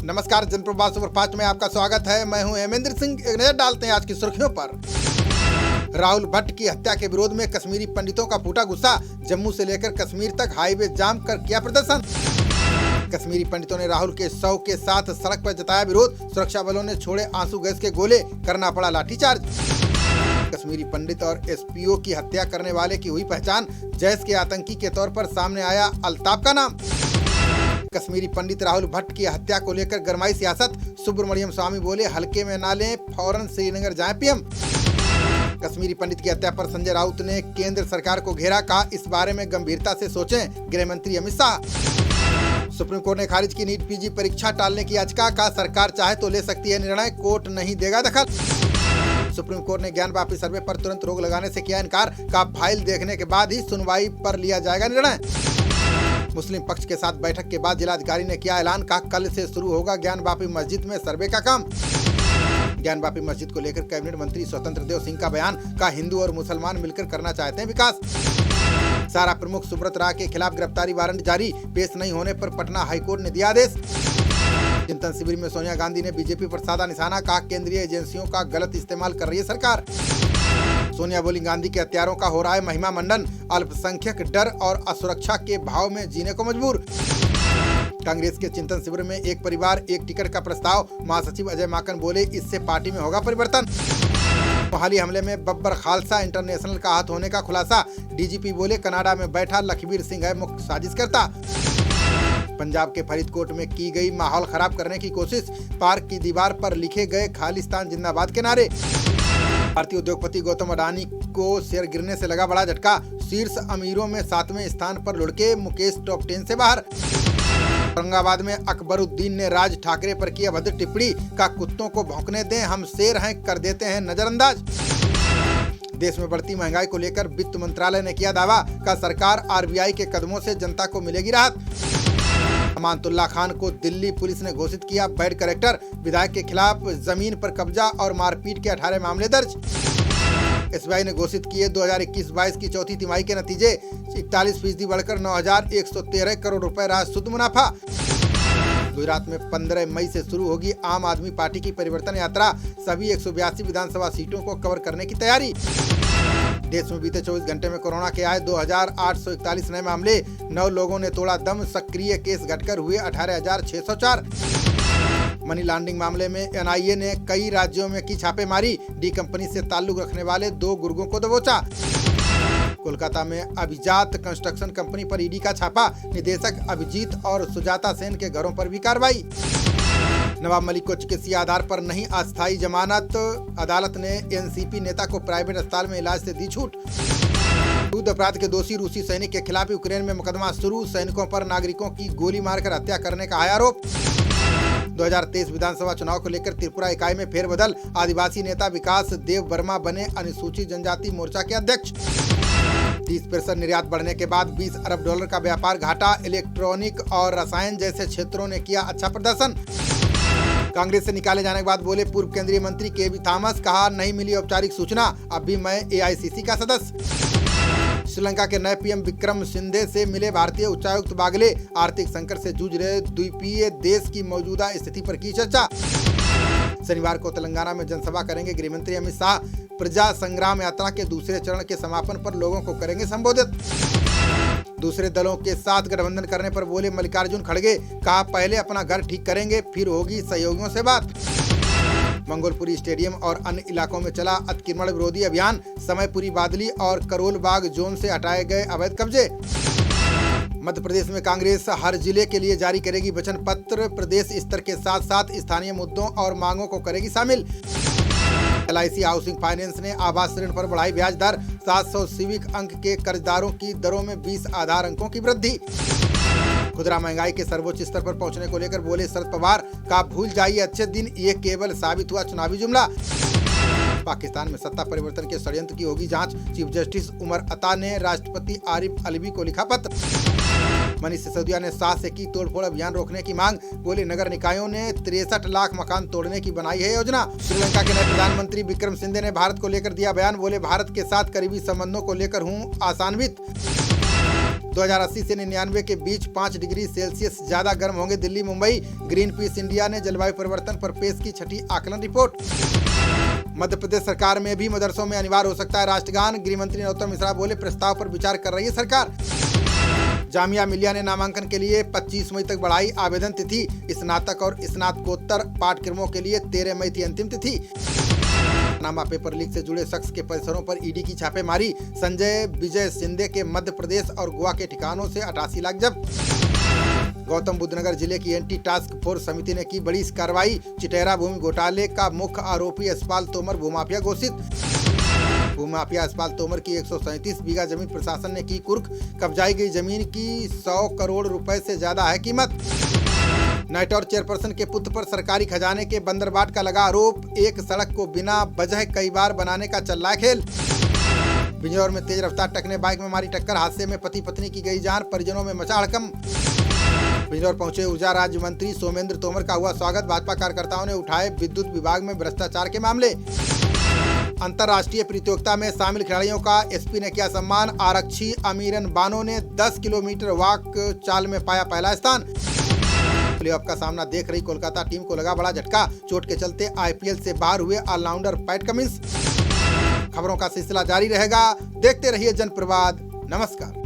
नमस्कार, जनप्रवाद सुपरफास्ट में आपका स्वागत है। मैं हूं हेमेंद्र सिंह। एक नजर डालते हैं आज की सुर्खियों पर। राहुल भट्ट की हत्या के विरोध में कश्मीरी पंडितों का फूटा गुस्सा। जम्मू से लेकर कश्मीर तक हाईवे जाम कर किया प्रदर्शन। कश्मीरी पंडितों ने राहुल के शव के साथ सड़क पर जताया विरोध। सुरक्षा बलों ने छोड़े आंसू गैस के गोले, करना पड़ा लाठीचार्ज। कश्मीरी पंडित और एसपीओ की हत्या करने वाले की हुई पहचान। जैश के आतंकी के तौर पर सामने आया अल्ताफ का नाम। कश्मीरी पंडित राहुल भट्ट की हत्या को लेकर गरमाई सियासत। सुब्रमण्यम स्वामी बोले, हल्के में ना लें, फौरन श्रीनगर जाएं पीएम। कश्मीरी पंडित की हत्या पर संजय राउत ने केंद्र सरकार को घेरा, कहा इस बारे में गंभीरता से सोचें। गृह मंत्री अमित शाह। सुप्रीम कोर्ट ने खारिज की नीट पीजी परीक्षा टालने की याचिका, कहा सरकार चाहे तो ले सकती है निर्णय, कोर्ट नहीं देगा दखल। सुप्रीम कोर्ट ने ज्ञान वापी सर्वे पर तुरंत रोक लगाने से किया इनकार, कहा फाइल देखने के बाद ही सुनवाई पर लिया जाएगा निर्णय। मुस्लिम पक्ष के साथ बैठक के बाद जिलाधिकारी ने किया ऐलान, कहा कल से शुरू होगा ज्ञान वापी मस्जिद में सर्वे का काम। ज्ञान वापी मस्जिद को लेकर कैबिनेट मंत्री स्वतंत्र देव सिंह का बयान, कहा हिंदू और मुसलमान मिलकर करना चाहते हैं विकास। सारा प्रमुख सुब्रत राय के खिलाफ गिरफ्तारी वारंट जारी, पेश नहीं होने पर पटना हाईकोर्ट ने दिया आदेश। चिंतन शिविर में सोनिया गांधी ने बीजेपी पर साधा निशाना, कहा केंद्रीय एजेंसियों का गलत इस्तेमाल कर रही है सरकार। सोनिया बोली, गांधी के हत्यारों का हो रहा है महिमा मंडन, अल्पसंख्यक डर और असुरक्षा के भाव में जीने को मजबूर। कांग्रेस के चिंतन शिविर में एक परिवार एक टिकट का प्रस्ताव। महासचिव अजय माकन बोले, इससे पार्टी में होगा परिवर्तन। मोहाली हमले में बब्बर खालसा इंटरनेशनल का हाथ होने का खुलासा। डीजीपी बोले, कनाडा में बैठा लखबीर सिंह है मुख्य साजिशकर्ता। पंजाब के फरीदकोट में की गई माहौल खराब करने की कोशिश। पार्क की दीवार पर लिखे गए खालिस्तान जिंदाबाद के नारे। भारतीय उद्योगपति गौतम अडानी को शेयर गिरने से लगा बड़ा झटका। शीर्ष अमीरों में 7वें स्थान पर लुढ़के मुकेश टॉप 10 से बाहर। औरंगाबाद में अकबरुद्दीन ने राज ठाकरे पर किया भद्र टिप्पणी, का कुत्तों को भौंकने दें, हम शेर हैं, कर देते हैं नजरअंदाज। देश में बढ़ती महंगाई को लेकर वित्त मंत्रालय ने किया दावा, का सरकार आरबीआई के कदमों से जनता को मिलेगी राहत। अमानतुल्लाह खान को दिल्ली पुलिस ने घोषित किया बैड कैरेक्टर। विधायक के खिलाफ जमीन पर कब्जा और मारपीट के 18 मामले दर्ज। एसबीआई ने घोषित किए 2021-22 की चौथी तिमाही के नतीजे। 41% बढ़कर 9,113 करोड़ रुपए रहा शुद्ध मुनाफा। गुजरात में 15 मई से शुरू होगी आम आदमी पार्टी की परिवर्तन यात्रा। सभी 182 विधानसभा सीटों को कवर करने की तैयारी। देश में बीते 24 घंटे में कोरोना के आए 2,841 नए मामले। 9 लोगों ने तोड़ा दम। सक्रिय केस घटकर हुए 18,604। मनी लॉन्ड्रिंग मामले में एनआईए ने कई राज्यों में की छापेमारी। डी कंपनी से ताल्लुक रखने वाले 2 गुर्गों को दबोचा। कोलकाता में अभिजात कंस्ट्रक्शन कंपनी पर ईडी का छापा। निदेशक अभिजीत और सुजाता सेन के घरों पर भी कार्रवाई। नवाब मलिक को चिकित्सीय आधार पर नहीं अस्थायी जमानत। अदालत ने एनसीपी नेता को प्राइवेट अस्पताल में इलाज से दी छूट। युद्ध अपराध के दोषी रूसी सैनिक के खिलाफ यूक्रेन में मुकदमा शुरू। सैनिकों पर नागरिकों की गोली मारकर हत्या करने का है आरोप। 2023 विधानसभा चुनाव को लेकर त्रिपुरा इकाई में फेरबदल। आदिवासी नेता विकास देव वर्मा बने अनुसूचित जनजाति मोर्चा के अध्यक्ष। 30% निर्यात बढ़ने के बाद $20 अरब का व्यापार घाटा। इलेक्ट्रॉनिक और रसायन जैसे क्षेत्रों ने किया अच्छा प्रदर्शन। कांग्रेस से निकाले जाने के बाद बोले पूर्व केंद्रीय मंत्री केवी थॉमस, कहा नहीं मिली औपचारिक सूचना, अभी मैं एआईसीसी का सदस्य। श्रीलंका के नए पीएम विक्रम सिंघे से मिले भारतीय उच्चायुक्त बागले। आर्थिक संकट से जूझ रहे द्वीपीय देश की मौजूदा स्थिति पर की चर्चा। शनिवार को तेलंगाना में जनसभा करेंगे गृहमंत्री अमित शाह। प्रजा संग्राम यात्रा के दूसरे चरण के समापन पर लोगों को करेंगे संबोधित। दूसरे दलों के साथ गठबंधन करने पर बोले मल्लिकार्जुन खड़गे, कहा पहले अपना घर ठीक करेंगे, फिर होगी सहयोगियों से बात। मंगोलपुरी स्टेडियम और अन्य इलाकों में चला अतिक्रमण विरोधी अभियान। समयपुरी बादली और करोल बाग जोन से हटाए गए अवैध कब्जे। मध्य प्रदेश में कांग्रेस हर जिले के लिए जारी करेगी वचन पत्र। प्रदेश स्तर के साथ साथ स्थानीय मुद्दों और मांगों को करेगी शामिल। LIC हाउसिंग फाइनेंस ने आवास ऋण पर बढ़ाई ब्याज दर। 700 सिविक अंक के कर्जदारों की दरों में 20 आधार अंकों की वृद्धि। खुदरा महंगाई के सर्वोच्च स्तर पर पहुंचने को लेकर बोले शरद पवार, का भूल जाइए अच्छे दिन, ये केवल साबित हुआ चुनावी जुमला। पाकिस्तान में सत्ता परिवर्तन के षड्यंत्र की होगी जांच। चीफ जस्टिस उमर अता ने राष्ट्रपति आरिफ अलवी को लिखा पत्र। मनीष सिसोदिया ने शाह से की तोड़फोड़ अभियान रोकने की मांग। बोले नगर निकायों ने 63 लाख मकान तोड़ने की बनाई है योजना। श्रीलंका के नए प्रधानमंत्री विक्रम सिंघे ने भारत को लेकर दिया बयान। बोले भारत के साथ करीबी संबंधों को लेकर हूं आशान्वित। 2080 से 99 के बीच 5 डिग्री सेल्सियस ज्यादा गर्म होंगे Delhi Mumbai. Green peas India ने जलवायु परिवर्तन पर पेश की छठी आकलन रिपोर्ट। मध्य प्रदेश सरकार में भी मदरसों में अनिवार्य हो सकता है राष्ट्रगान। गृह मंत्री नरोत्तम मिश्रा बोले, प्रस्ताव पर विचार कर रही है सरकार। जामिया मिलिया ने नामांकन के लिए 25 मई तक बढ़ाई आवेदन तिथि। स्नातक और स्नातकोत्तर पाठ्यक्रमों के लिए 13 मई थी अंतिम तिथि। नामा पेपर लीक से जुड़े शख्स के परिसरों पर ईडी की छापेमारी। संजय विजय सिंधे के मध्य प्रदेश और गोवा के ठिकानों से 88 लाख जब्त। गौतम बुद्ध नगर जिले की एंटी टास्क फोर्स समिति ने की बड़ी कार्रवाई। चिटेरा भूमि घोटाले का मुख्य आरोपी यशपाल तोमर भूमाफिया घोषित। भूमाफिया यशपाल तोमर की 137 बीघा जमीन प्रशासन ने की कुर्क। कब्जाई गई जमीन की 100 करोड़ रुपए से ज्यादा है कीमत। नाइटौर चेयरपर्सन के पुत्र पर सरकारी खजाने के बंदरबाट का लगा आरोप। एक सड़क को बिना वजह कई बार बनाने का चल रहा है खेल। बिजनौर में तेज रफ्तार ट्रक ने बाइक में मारी टक्कर। हादसे में पति पत्नी की गई जान, परिजनों में मचा हड़कंप। बिजनौर पहुंचे ऊर्जा राज्य मंत्री सोमेंद्र तोमर का हुआ स्वागत। भाजपा कार्यकर्ताओं ने उठाए विद्युत विभाग में भ्रष्टाचार के मामले। अंतर्राष्ट्रीय प्रतियोगिता में शामिल खिलाड़ियों का एसपी ने किया सम्मान। आरक्षी अमीरन बानो ने 10 किलोमीटर वॉक चाल में पाया पहला स्थान। प्लेऑफ का सामना देख रही कोलकाता टीम को लगा बड़ा झटका। चोट के चलते आईपीएल से बाहर हुए ऑलराउंडर पैट कमिंस। खबरों का सिलसिला जारी रहेगा, देखते रहिए जनप्रवाद। नमस्कार।